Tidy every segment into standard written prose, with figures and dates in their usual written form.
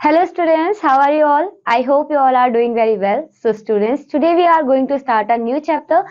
Hello students, how are you all? I hope you all are doing very well. So students, today we are going to start a new chapter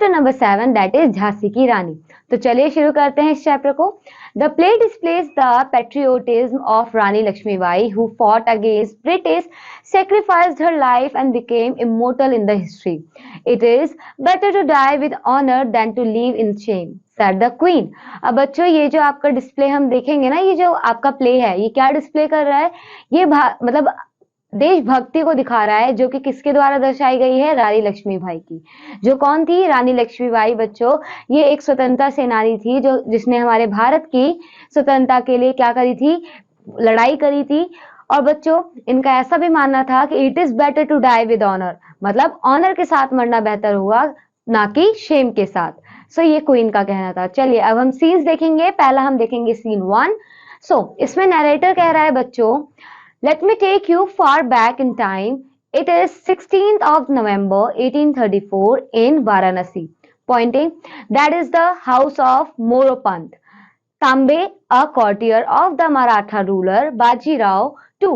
number 7, that is Jhansi की रानी. तो चलिए शुरू करते हैं इस chapter को. The play displays the patriotism of Rani Lakshmibai, who fought against British, sacrificed her life and became immortal in the history. It is better to die with honor than to live in shame, said the queen. अब बच्चों ये जो आपका display हम देखेंगे ना, ये जो आपका प्ले है, ये क्या डिस्प्ले कर रहा है? ये मतलब देशभक्ति को दिखा रहा है, जो कि किसके द्वारा दर्शाई गई है? रानी लक्ष्मीबाई की. जो कौन थी? रानी लक्ष्मीबाई बच्चों, ये एक स्वतंत्रता सेनानी थी जो जिसने हमारे भारत की स्वतंत्रता के लिए क्या करी थी? लड़ाई करी थी. और बच्चों, इनका ऐसा भी मानना था कि it is better to die with honour, मतलब ऑनर के साथ मरना बेहतर होगा, ना कि शेम के साथ. सो ये क्वीन का कहना था. चलिए अब हम सीन्स देखेंगे. पहला हम देखेंगे सीन 1. इसमें नरेटर कह रहा है बच्चों, let me take you far back in time. It is 16th of November 1834 in Varanasi. Pointing, that is the house of Moropant. Tambe, a courtier of the Maratha ruler Baji Rao II.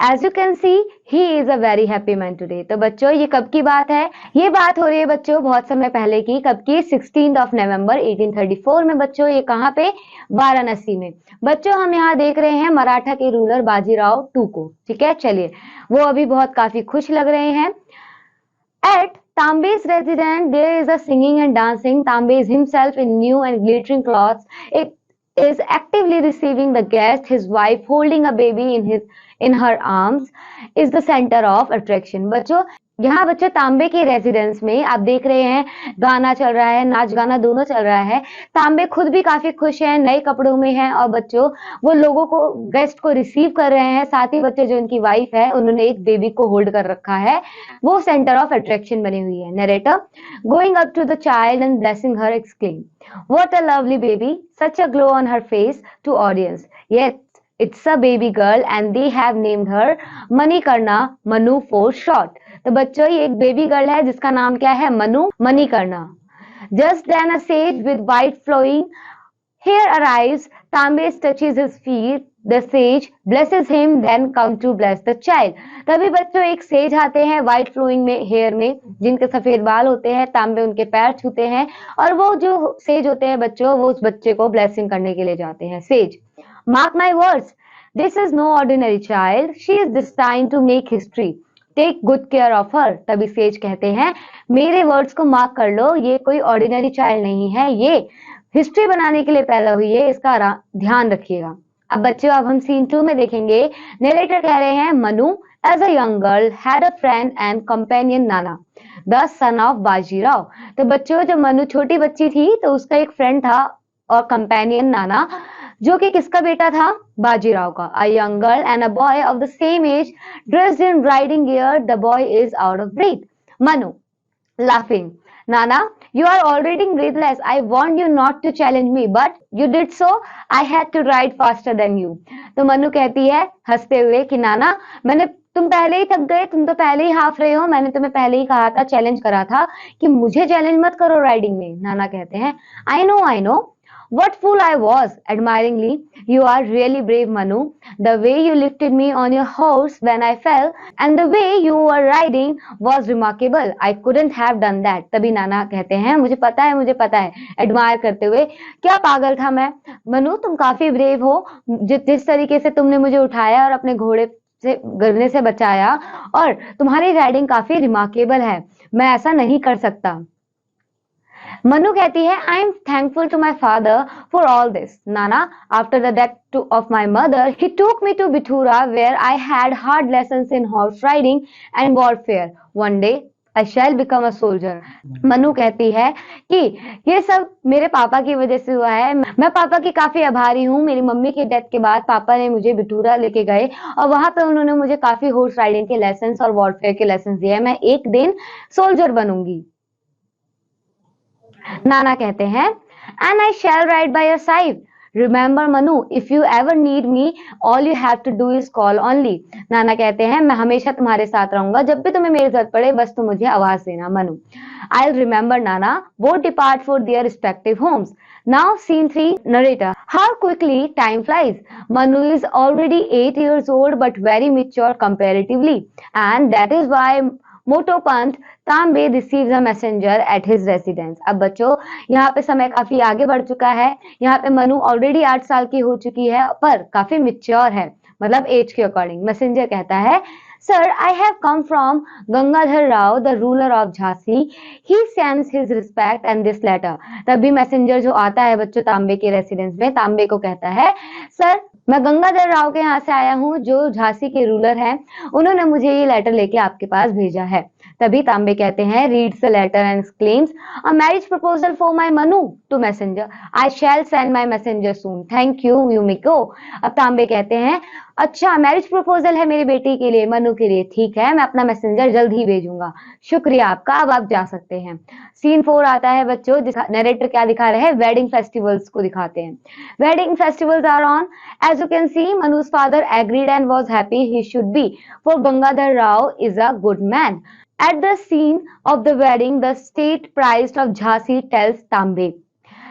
As you can see, he is a very happy man today. तो बच्चों ये कब की बात है? ये बात हो रही है बच्चों बहुत समय पहले की. कब की? 16th of November 1834 में बच्चों. ये कहाँ पे? वाराणसी में. बच्चों हम यहाँ देख रहे हैं मराठा के रूलर बाजीराव टू को. ठीक है, चलिए वो अभी बहुत काफी खुश लग रहे हैं. At Tambe's residence, there is a singing and dancing. Tambe is himself in new and glittering clothes. It is actively receiving the guest. His wife, holding a baby in her arms, is the center of attraction. बच्चों यहाँ बच्चों तांबे के residence में आप देख रहे हैं गाना चल रहा है, नाच गाना दोनों चल रहा है. तांबे खुद भी काफी खुश हैं, नए कपड़ों में हैं, और बच्चों वो लोगों को, गेस्ट को रिसीव कर रहे हैं. साथ ही बच्चों जो उनकी वाइफ है, उन्होंने एक बेबी को होल्ड कर रखा है, वो सेंटर ऑफ अट्रैक्शन बनी हुई है. Narrator going up to the child and blessing her exclaim, what a lovely baby, such a glow on her face. To audience, yes it's a baby girl and they have named her Manikarna, Manu for short. तो बच्चों ये एक baby girl है जिसका नाम क्या है? Manu, मणिकर्णा. Just then a sage with white flowing hair arrives. Tambe touches his feet. The sage blesses him, then come to bless the child. तभी बच्चों एक सेज आते हैं व्हाइट फ्लोइंग में हेयर में, जिनके सफेद बाल होते हैं. तांबे उनके पैर छूते हैं और वो जो सेज होते हैं बच्चों, वो उस बच्चे को ब्लेसिंग करने के लिए जाते हैं. Says, mark my words, this is no ordinary child. She is destined to make history. Take good care of her. तभी सेज कहते हैं, मेरे वर्ड्स को मार्क कर लो, ये कोई ऑर्डिनरी चाइल्ड नहीं है, ये हिस्ट्री बनाने के लिए पैदा हुई है, इसका ध्यान रखिएगा. अब बच्चों अब हम सीन 2 में देखेंगे. नरेटर कह रहे हैं, Manu as a young girl had a friend and companion Nana, the son of Bajirao. तो बच्चों जब मनु छोटी बच्ची थी तो उसका एक फ्रेंड था और कंपेनियन नाना, जो कि किसका बेटा था? बाजीराव का. A young girl and a boy of the same age dressed in riding gear. The boy is out of breath. Manu laughing, Nana, you are already breathless. I warned you not to challenge me, but you did so. I had to ride faster than you. तो मनु कहती है हंसते हुए कि नाना, तुम पहले ही थक गए, तुम तो पहले ही हाफ रहे हो, मैंने तुम्हें पहले ही कहा था, चैलेंज करा था कि मुझे चैलेंज मत करो राइडिंग में. नाना कहते हैं, I know. What fool I was. Admiringly, you are really brave, Manu. The way you lifted me on your horse when I fell and the way you were riding was remarkable. I couldn't have done that. तभी नाना कहते हैं, मुझे पता है. Admire करते हुए, क्या पागल था मैं. मनु तुम काफी ब्रेव हो, जिस तरीके से तुमने मुझे उठाया और अपने घोड़े से गिरने से बचाया, और तुम्हारी राइडिंग काफी रिमार्केबल है, मैं ऐसा नहीं कर सकता. मनु कहती है, I am thankful to my father for all this. Nana, after the death of my mother, he took me to Bithura where I had hard lessons in horse riding and warfare. One day I shall become a soldier. Manu कहती है कि ये सब मेरे पापा की वजह से हुआ है, मैं पापा की काफी आभारी हूँ. मेरी मम्मी के डेथ के बाद पापा ने मुझे बिठूरा लेके गए और वहां पे उन्होंने मुझे काफी हॉर्स राइडिंग के लेसन्स और वॉरफेयर के लेसन्स दिए. मैं एक दिन सोल्जर बनूंगी. नाना कहते हैं, and I shall ride by your side remember Manu, if you ever need me all you have to do is call only. Nana कहते हैं मैं हमेशा तुम्हारे साथ रहूंगा, जब भी तुम्हें मेरी जरूरत पड़े बस तुम मुझे आवाज देना। Manu, I remember Nana. Both depart for their respective homes. Now scene 3, narrator. How quickly time flies. Manu is already 8 years old but very mature comparatively, and that is why Motopant Tambe receives a messenger at his residence. अब बच्चों यहाँ पे समय काफी आगे बढ़ चुका है। यहाँ पे मनु ऑलरेडी 8 साल की हो चुकी है पर काफी मिच्योर है, मतलब एज के अकॉर्डिंग। मैसेंजर कहता है, Sir, I have come from Gangadhar Rao, the ruler of Jhansi. He sends his respect and this letter. तभी मैसेंजर जो आता है बच्चों तांबे के रेसिडेंस में, तांबे को कहता है, सर मैं गंगाधर राव के यहाँ से आया हूँ जो झांसी के रूलर हैं, उन्होंने मुझे ये लेटर लेके आपके पास भेजा है। तभी तांबे कहते हैं, reads the letter and exclaims, a marriage proposal for my Manu to messenger. I shall send my messenger soon, thank you you may go. अब तांबे कहते हैं, अच्छा मैरिज प्रपोजल है मेरी बेटी के लिए, मनु के लिए, ठीक है मैं अपना मैसेंजर जल्द ही भेजूंगा, शुक्रिया आपका, अब आप जा सकते हैं। सीन 4 आता है बच्चों, नरेटर क्या दिखा रहे हैं, वेडिंग फेस्टिवल्स को दिखाते हैं। Wedding festivals are on, as you can see Manu's father agreed and was happy he should be, for Gangadhar Rao is a good man. At the scene of the wedding, the state priest of Jhansi tells Tambe,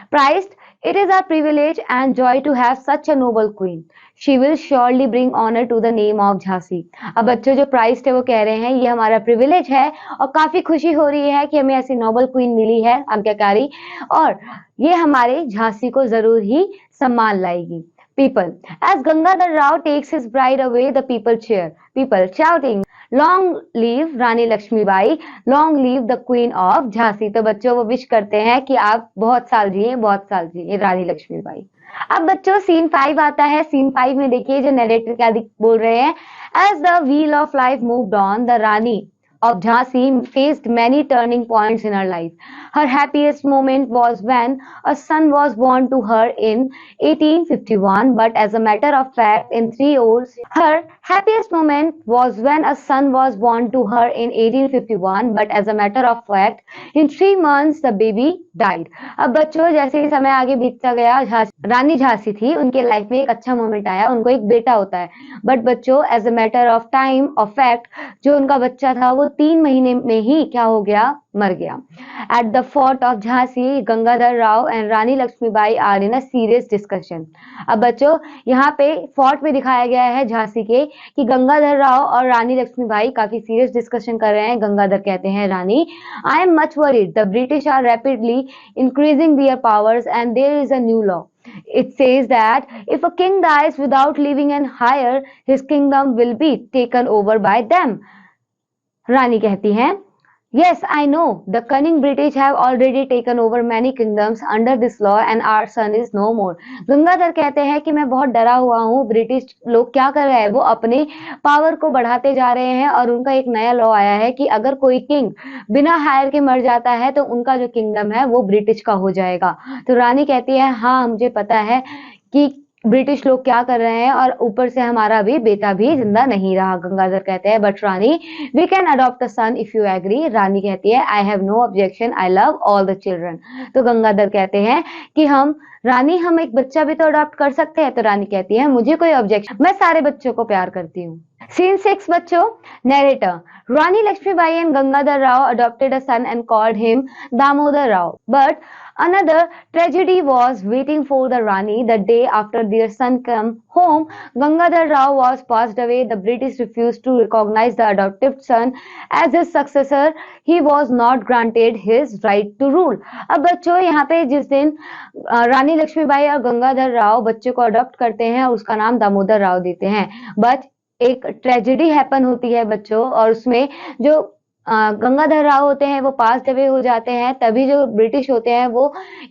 Priest, it is our privilege and joy to have such a noble queen. She will surely bring honor to the name of Jhansi. अब बच्चों जो priest है वो कह रहे हैं ये हमारा प्रिविलेज है और काफी खुशी हो रही है कि हमें ऐसी नोबल क्वीन मिली है आज्ञाकारी, और ये हमारे झांसी को जरूर ही सम्मान लाएगी। People, as Gangadhar Rao takes his bride away, the people cheer. People shouting, Long live Rani Lakshmibai, long live the Queen of Jhansi. तो बच्चों वो विश करते हैं कि आप बहुत साल जिए, बहुत साल जिए रानी लक्ष्मीबाई। अब बच्चों सीन 5 आता है। सीन 5 में देखिए जो नरेटर क्या बोल रहे हैं, As the wheel of life moved on, the Rani of Jhansi faced many turning points in her life. Her happiest moment was when a son was born to her in 1851, but as a matter of fact, in 3 years, her happiest moment was when a son was born to her in 1851, but as a matter of fact, in 3 months the baby died. अब बच्चों जैसे ही समय आगे बीतता गया, रानी झांसी थी, उनके life में एक अच्छा मोमेंट आया, उनको एक बेटा होता है, बट बच्चों as a matter of time of fact जो उनका बच्चा था वो 3 महीने में ही क्या हो गया, मर गया। At the fort of Jhansi, Gangadhar Rao and Rani Lakshmibai are in a serious discussion. अब बच्चों यहाँ पे फोर्ट में दिखाया गया है झांसी के कि गंगाधर राव और रानी लक्ष्मीबाई काफी सीरियस डिस्कशन कर रहे हैं। गंगाधर कहते हैं, Rani, I am much worried, the British are rapidly increasing their powers and there is a new law. It says that if a king dies without leaving an heir, his kingdom will be taken over by them. रानी कहती हैं, Yes, I know. The cunning British have already taken over many kingdoms under this law and our son is no more. Gangadhar कहते हैं कि मैं बहुत डरा हुआ हूँ, ब्रिटिश लोग क्या कर रहे हैं, वो अपने पावर को बढ़ाते जा रहे हैं और उनका एक नया लॉ आया है कि अगर कोई किंग बिना हायर के मर जाता है तो उनका जो किंगडम है वो ब्रिटिश का हो जाएगा। तो रानी कहती है, हाँ मुझे पता है कि ब्रिटिश लोग क्या कर रहे हैं और ऊपर से हमारा भी बेटा भी जिंदा नहीं रहा। गंगाधर कहते हैं, but Rani, we can adopt a son if you agree. Rani कहती है, I have no objection, I love all the children. तो गंगाधर कहते हैं कि हम एक बच्चा भी तो अडॉप्ट कर सकते हैं। तो रानी कहती है, मुझे कोई ऑब्जेक्शन, मैं सारे बच्चों को प्यार करती हूँ। सीन 6 बच्चों, narrator, Rani Lakshmibai and Gangadhar Rao adopted a son and called him Damodar Rao. But another tragedy was waiting for the Rani. The day after their son came home, Gangadhar Rao was passed away. The British refused to recognize the adopted son as his successor. He was not granted his right to rule. अब बच्चों यहाँ पे जिस दिन रानी लक्ष्मीबाई और गंगाधर राव बच्चे को adopt करते हैं उसका नाम दामोदर राव देते हैं, बट एक ट्रेजेडी हैपन होती है बच्चों, और उसमें जो गंगाधर राव होते हैं वो पास अवे हो जाते हैं। तभी जो ब्रिटिश होते हैं वो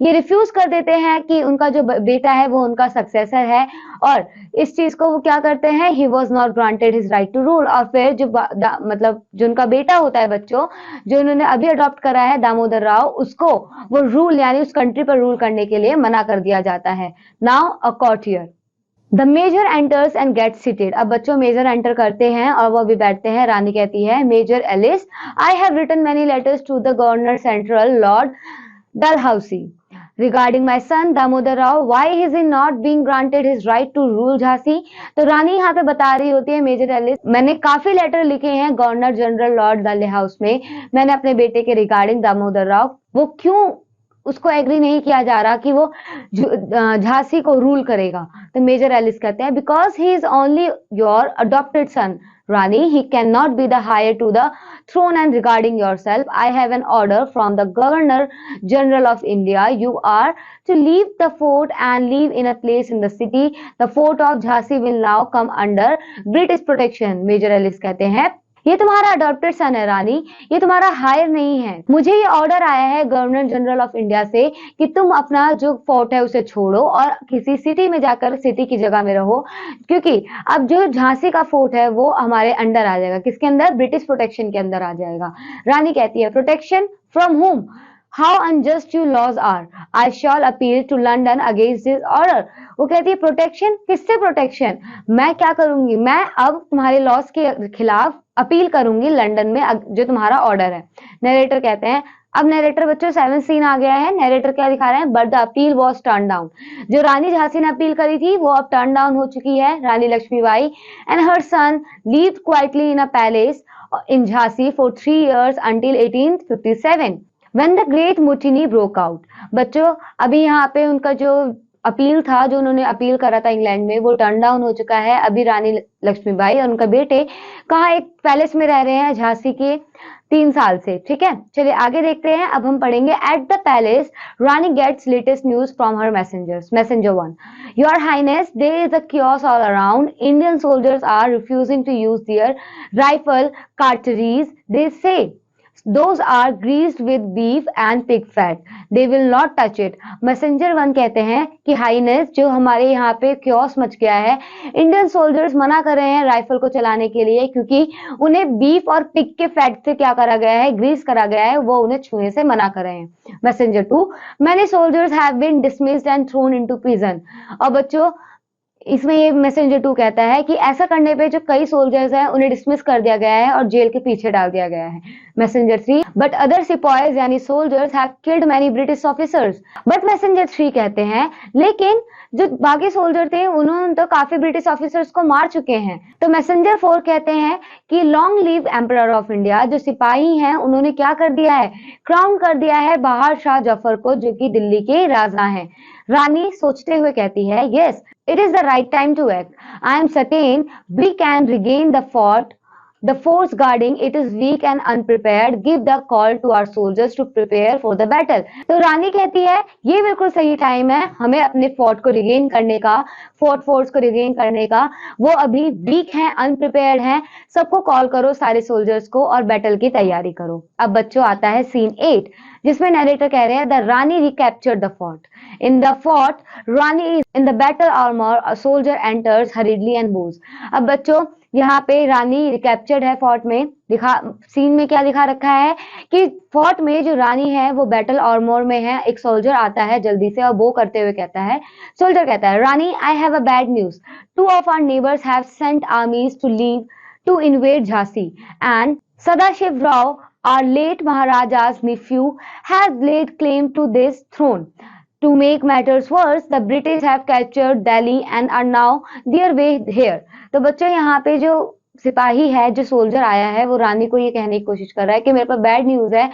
ये रिफ्यूज कर देते हैं कि उनका जो बेटा है वो उनका सक्सेसर है, और इस चीज को वो क्या करते हैं, he was not granted his right to rule. और फिर जो मतलब जो उनका बेटा होता है बच्चों, जो उन्होंने अभी अडॉप्ट करा है दामोदर राव, उसको वो रूल यानी उस कंट्री पर रूल करने के लिए मना कर दिया जाता है। Now a courtier. The major enters and gets seated. अब बच्चों मेजर एंटर करते हैं और वो भी बैठते हैं। रानी कहती है, Major Ellis, I have written many letters to the governor central, Lord Dalhousie. Regarding my son Damodar Rao, why is in not being granted his right to rule Jhansi. तो रानी यहाँ पे बता रही होती है मेजर एलिस, मैंने काफी लेटर लिखे हैं governor general Lord Dalhousie house में, मैंने अपने बेटे के रिगार्डिंग दामोदर राव, वो क्यों उसको एग्री नहीं किया जा रहा कि वो झांसी को रूल करेगा। तो मेजर एलिस कहते हैं because he is only your adopted son Rani, he cannot be the heir to the throne. And regarding yourself, I have an order from the Governor General of India. You are to leave the fort and live in a place in the city. The fort of Jhansi will now come under British protection. Major Ellis कहते हैं ये तुम्हारा adopted सन है रानी, ये तुम्हारा higher नहीं है। मुझे ये ऑर्डर आया है गवर्नर जनरल ऑफ इंडिया से कि तुम अपना जो फोर्ट है उसे छोड़ो और किसी सिटी में जाकर सिटी की जगह में रहो, क्योंकि अब जो झांसी का फोर्ट है वो हमारे अंडर आ जाएगा। किसके अंदर? ब्रिटिश प्रोटेक्शन के अंदर आ जाएगा। रानी कहती है protection from home, How unjust your laws are. I shall appeal to London against this order. वो कहती है प्रोटेक्शन, किससे प्रोटेक्शन? मैं क्या करूंगी, मैं अब तुम्हारे लॉस के खिलाफ अपील करूंगी लंदन में जो तुम्हारा ऑर्डर है। नरेटर कहते हैं, अब नरेटर बच्चों 7 सीन आ गया है। नरेटर क्या दिखा रहे हैं? But the appeal was turn down. जो रानी झांसी ने अपील करी थी वो अब टर्न डाउन हो चुकी है। Rani Lakshmibai and her son lived quietly in a palace in Jhansi for 3 years until 1857. When the Great Mutiny broke out. बच्चों अभी यहाँ पे उनका जो अपील था, जो उन्होंने अपील करा था इंग्लैंड में, वो टर्न डाउन हो चुका है। अभी रानी लक्ष्मीबाई और उनका बेटे कहाँ एक पैलेस में रह रहे हैं झांसी के 3 साल से। ठीक है, चलिए आगे देखते हैं। अब हम पढ़ेंगे at the palace Rani gets latest news from her messengers. Messenger 1, your highness there is a chaos all around. Indian soldiers are refusing to use their rifle cartridges. They say those are greased with beef and pig fat. They will not touch it. Messenger 1 कहते हैं कि Highness जो हमारे यहाँ पे chaos much गया है, Indian soldiers मना कर रहे हैं राइफल को चलाने के लिए, क्योंकि उन्हें बीफ और पिग के फैट से क्या करा गया है, ग्रीस करा गया है, वो उन्हें छूने से मना कर रहे हैं। Messenger 2, many soldiers have been dismissed and thrown into prison. और बच्चों इसमें ये मैसेंजर 2 कहता है कि ऐसा करने पे जो कई सोल्जर्स हैं उन्हें डिसमिस कर दिया गया है और जेल के पीछे डाल दिया गया है। मैसेंजर 3, बट अदर सिपाहीज यानी soldiers have killed many British officers. But messenger 3 कहते हैं लेकिन जो बाकी सोल्जर थे उन्होंने तो काफी ब्रिटिश ऑफिसर्स को मार चुके हैं। तो मैसेंजर 4 कहते हैं कि long live emperor of India, जो सिपाही हैं उन्होंने क्या कर दिया है, क्राउन कर दिया है बहार शाह जफर को, जो कि दिल्ली के राजा हैं। रानी सोचते हुए कहती है, yes it is the right time to act. I am certain we can regain the fort. The force guarding it is weak and unprepared. Give the call to our soldiers to prepare for the battle. तो रानी कहती है ये बिल्कुल सही time है हमें अपने fort को रिगेन करने का, फोर्ट फोर्स को रिगेन करने का। वो अभी वीक हैं, अनप्रिपेयर्ड हैं। सबको कॉल करो सारे सोल्जर्स को और बैटल की तैयारी करो। अब बच्चों आता है सीन 8, जिसमें नरेटर कह रहे हैं the Rani recaptured the fort. In the fort, Rani is in the battle armor. A soldier enters hurriedly and bows. अब बच्चों यहाँ पे रानी रिकैप्चर्ड है फोर्ट में। सीन में क्या दिखा रखा है कि फोर्ट में जो रानी है वो बैटल आर्मर में है। एक सोल्जर आता है जल्दी से और बो करते हुए कहता है, सोल्जर कहता है, Rani I have a bad news. 2 of our neighbors have sent armies to leave to invade Jhansi, and Sadashiv Rao, our late Maharaja's nephew, has laid claim to this throne. To make matters worse, the British have captured Delhi and are now their way here. तो बच्चों यहाँ पे जो सिपाही है, जो soldier आया है, वो रानी को ये कहने की कोशिश कर रहा है कि मेरे पास बैड न्यूज है।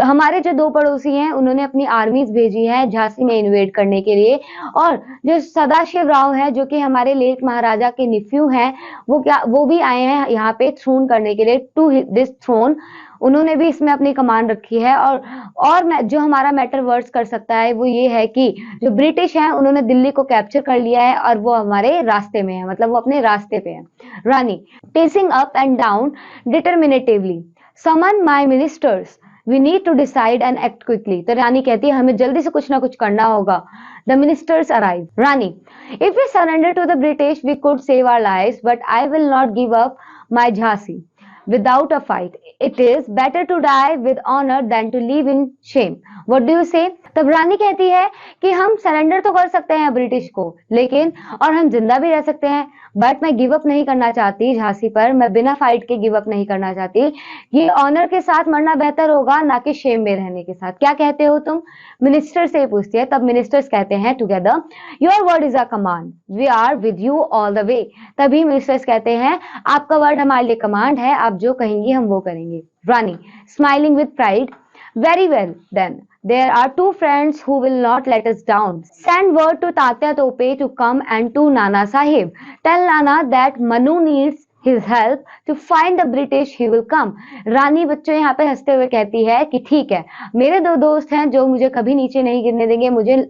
हमारे जो 2 पड़ोसी हैं उन्होंने अपनी आर्मीज भेजी है झांसी में इन्वेड करने के लिए, और जो सदाशिव राव है जो कि हमारे लेट महाराजा के निफ्यू हैं, वो भी आए हैं यहाँ पे थ्रोन करने के लिए, टू दिस थ्रोन। उन्होंने भी इसमें अपनी कमांड रखी है। और जो हमारा मैटर वर्स कर सकता है वो ये है कि जो ब्रिटिश हैं उन्होंने दिल्ली को कैप्चर कर लिया है और वो हमारे रास्ते में है, मतलब वो अपने रास्ते पे है। रानी pacing up and down determinatively, summon my ministers, we need to decide and act quickly. तो रानी कहती है हमें जल्दी से कुछ ना कुछ करना होगा। The ministers arrive. Rani, if we surrender to the British we could save our lives, but I will not give up my Jhansi. without a fight. It is better to die with honor than to live in shame. What do you say? तब रानी कहती है कि हम surrender तो कर सकते हैं British को, लेकिन और हम जिंदा भी रह सकते हैं, बट मैं गिव अप नहीं करना चाहती झांसी पर, मैं बिना फाइट के गिव अप नहीं करना चाहती। ये ऑनर के साथ मरना बेहतर होगा, ना कि शेम में रहने के साथ। क्या कहते हो तुम? मिनिस्टर से पूछती है। तब मिनिस्टर्स कहते हैं together, your word is a command, we are with you all the way. तभी मिनिस्टर्स कहते हैं, आपका वर्ड हमारे लिए कमांड है, आप जो कहेंगी हम वो करेंगे। Rani smiling with pride, very well then, there are two friends who will not let us down. Send word to Tatya Tope to come and to Nana Sahib. Tell Nana that Manu needs his help to find the British, he will come. रानी बच्चों यहाँ पे हंसते हुए कहती है कि ठीक है, मेरे दो दोस्त हैं जो मुझे कभी नीचे नहीं गिरने देंगे, मुझे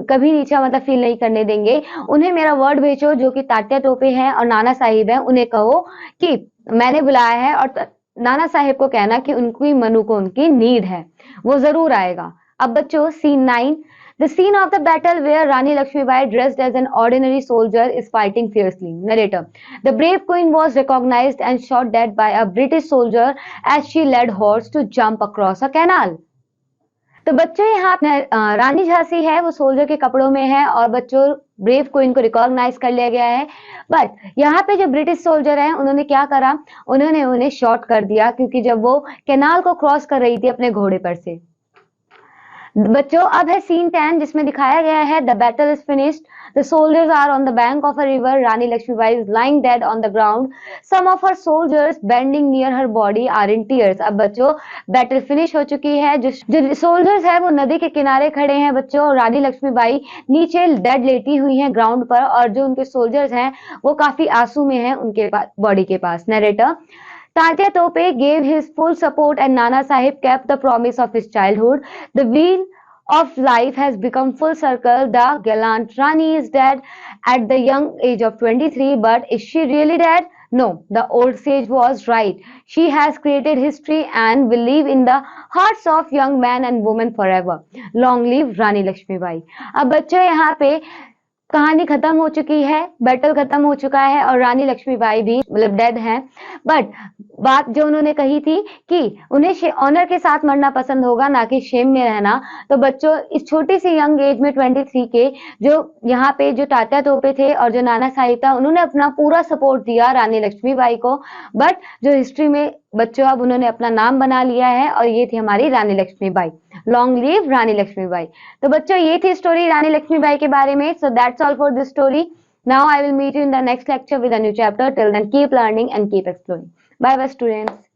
कभी नीचा मतलब फील नहीं करने देंगे, उन्हें मेरा वर्ड भेजो जो कि तात्या टोपे हैं और नाना साहिब हैं, उन्हें कहो कि मैंने बुलाया है और नाना साहिब को कहना कि उनकी मनु को उनकी नीड है, वो जरूर आएगा। अब बच्चों scene 9, the scene of the battle where Rani Lakshmibai dressed as an ordinary soldier is fighting fiercely. Narrator, the brave queen was recognized and shot dead by a British soldier as she led horse to jump across a canal. तो बच्चों यहाँ रानी झांसी है, वो soldier के कपड़ों में है और बच्चों ब्रेव क्वीन को रिकॉग्नाइज कर लिया गया है। बट यहाँ पे जो ब्रिटिश सोल्जर हैं उन्होंने क्या करा, उन्होंने उन्हें शॉट कर दिया क्योंकि जब वो कैनाल को क्रॉस कर रही थी अपने घोड़े पर से। बच्चों अब है सीन 10 जिसमें दिखाया गया है the battle is finished, the soldiers are on the bank of a river, Rani Lakshmibai is lying dead on the ground, some of her soldiers bending near her body are in tears. अब बच्चों battle finish हो चुकी है, जो soldiers है वो नदी के किनारे खड़े हैं बच्चों, और रानी लक्ष्मीबाई नीचे डेड लेटी हुई हैं ग्राउंड पर, और जो उनके सोल्जर्स हैं वो काफी आंसू में हैं उनके बॉडी के पास। Narrator, Tatya Tope gave his full support and Nana Sahib kept the promise of his childhood. The wheel of life has become full circle. The gallant Rani is dead at the young age of 23, but is she really dead? No, the old sage was right. She has created history and will live in the hearts of young men and women forever. Long live Rani Lakshmibai. अब बच्चों यहाँ पे कहानी खत्म हो चुकी है, battle खत्म हो चुका है और रानी लक्ष्मीबाई भी मतलब डेड हैं। बट बात जो उन्होंने कही थी कि उन्हें ऑनर के साथ मरना पसंद होगा, ना कि शेम में रहना। तो बच्चों इस छोटी सी यंग एज में 23 के जो यहाँ पे जो तात्या टोपे थे और जो नाना साहिब था, उन्होंने अपना पूरा सपोर्ट दिया रानी लक्ष्मीबाई को। बट जो हिस्ट्री में बच्चों अब उन्होंने अपना नाम बना लिया है और ये थी हमारी रानी लक्ष्मीबाई। लॉन्ग लिव रानी लक्ष्मीबाई। तो बच्चों ये थी स्टोरी रानी लक्ष्मीबाई के बारे में। So that's all for this story. Now I will meet you in the next lecture with a new chapter. Till then, keep learning and keep exploring. Bye bye students.